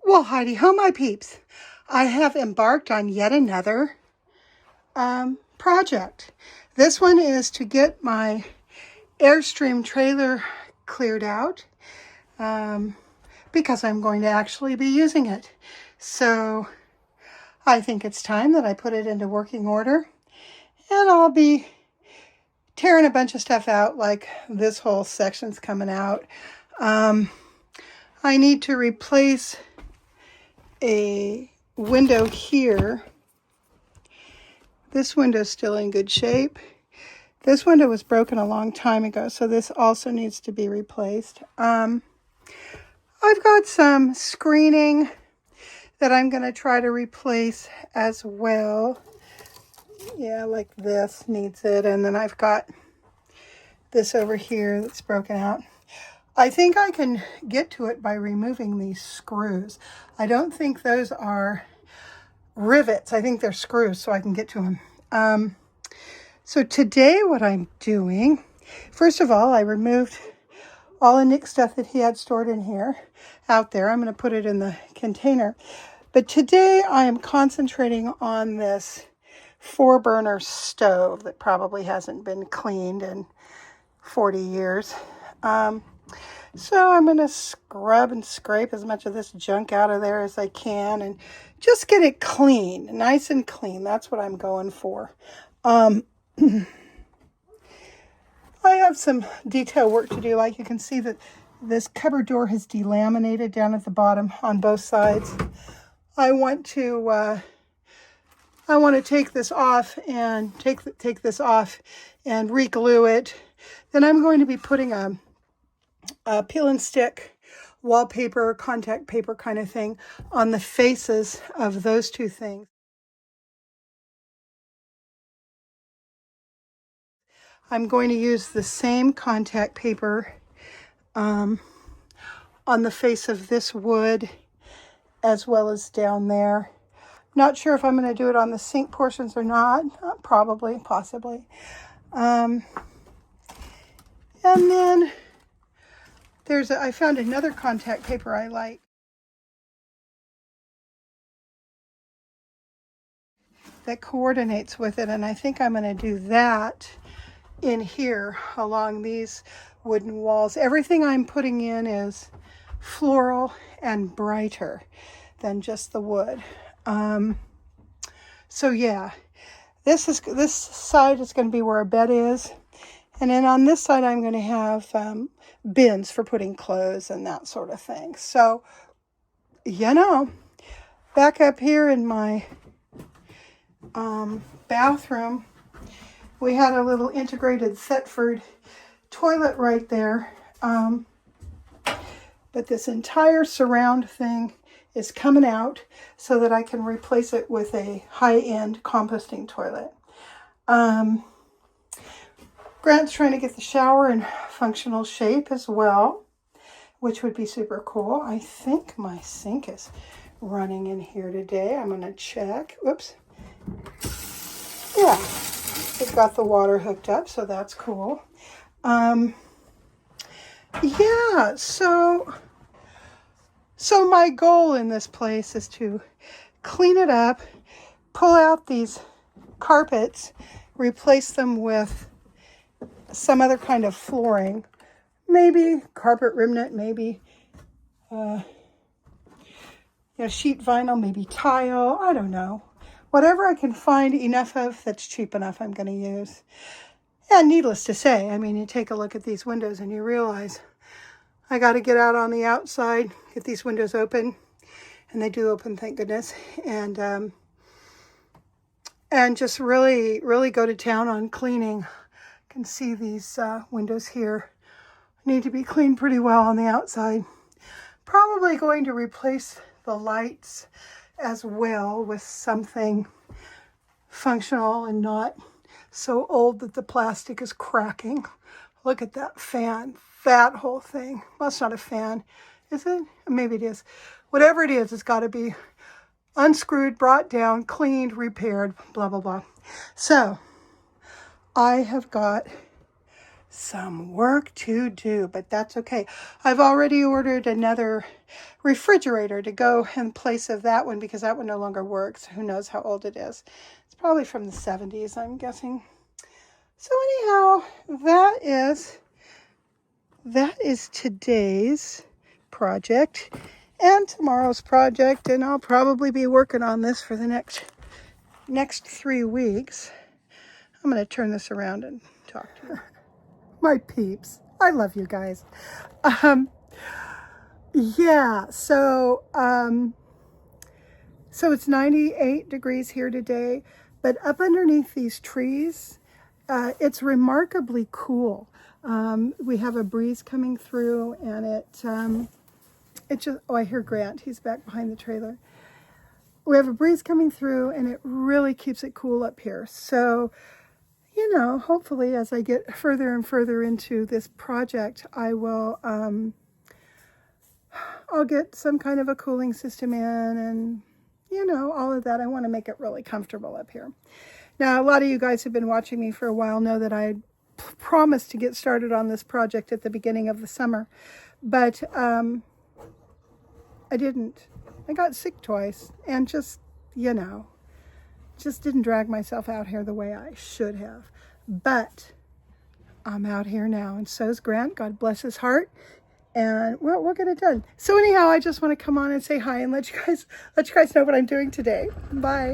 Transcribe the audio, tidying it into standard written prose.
Well, Heidi ho, my peeps. I have embarked on yet another project. This one is to get my Airstream trailer cleared out because I'm going to actually be using it. So I think it's time that I put it into working order, and I'll be tearing a bunch of stuff out, like this whole section's coming out. I need to replace a window here. This window's still in good shape. This window was broken a long time ago, so this also needs to be replaced. I've got some screening that I'm going to try to replace as well. Yeah, like this needs it. And then I've got this over here that's broken out. I think I can get to it by removing these screws. I don't think those are rivets. I think they're screws, so I can get to them. So today what I'm doing, first of all, I removed all of Nick's stuff that he had stored in here, out there. I'm going to put it in the container. But today I am concentrating on this 4-burner stove that probably hasn't been cleaned in 40 years. So I'm going to scrub and scrape as much of this junk out of there as I can and just get it clean, nice and clean. That's what I'm going for. I have some detail work to do. Like you can see that this cupboard door has delaminated down at the bottom on both sides. I want to take this off and take this off and re-glue it. Then I'm going to be putting a peel and stick wallpaper, contact paper kind of thing on the faces of those two things. I'm going to use the same contact paper on the face of this wood as well as down there. Not sure if I'm going to do it on the sink portions or not. Probably, possibly. And then I found another contact paper I like. That coordinates with it, and I think I'm going to do that in here along these wooden walls. Everything I'm putting in is floral and brighter than just the wood. So yeah, this side is going to be where a bed is, and then on this side I'm going to have bins for putting clothes and that sort of thing. So back up here in my bathroom, we had a little integrated Thetford toilet right there. But this entire surround thing is coming out so that I can replace it with a high-end composting toilet. Grant's trying to get the shower in functional shape as well, which would be super cool. I think my sink is running in here today. I'm going to check. Whoops. Yeah, it got the water hooked up, so that's cool. Yeah, so my goal in this place is to clean it up, pull out these carpets, replace them with some other kind of flooring, maybe carpet remnant, maybe sheet vinyl, maybe tile, I don't know. Whatever I can find enough of that's cheap enough, I'm going to use. And needless to say, I mean, you take a look at these windows and you realize I got to get out on the outside, get these windows open, and they do open, thank goodness, and just really, really go to town on cleaning. You can see these windows here need to be cleaned pretty well on the outside. Probably going to replace the lights as well with something functional and not so old that the plastic is cracking. Look at that fan, that whole thing. Well, it's not a fan, is it? Maybe it is. Whatever it is, it's got to be unscrewed, brought down, cleaned, repaired, blah, blah, blah. So I have got some work to do, but that's okay. I've already ordered another refrigerator to go in place of that one because that one no longer works. Who knows how old it is. It's probably from the 70s, I'm guessing. So anyhow, that is today's project and tomorrow's project, and I'll probably be working on this for the next 3 weeks. I'm going to turn this around and talk to you. My peeps. I love you guys. Yeah, so it's 98 degrees here today, but up underneath these trees, it's remarkably cool. We have a breeze coming through, and it just, oh, I hear Grant. He's back behind the trailer. We have a breeze coming through, and it really keeps it cool up here. So, you know, hopefully as I get further and further into this project, I'll get some kind of a cooling system in, and, you know, all of that. I want to make it really comfortable up here. Now, a lot of you guys have been watching me for a while know that I promised to get started on this project at the beginning of the summer, but I didn't. I got sick twice, and just, you know, just didn't drag myself out here the way I should have. But I'm out here now, and so's Grant. God bless his heart. And we'll get it done. So anyhow, I just want to come on and say hi and let you guys know what I'm doing today. Bye.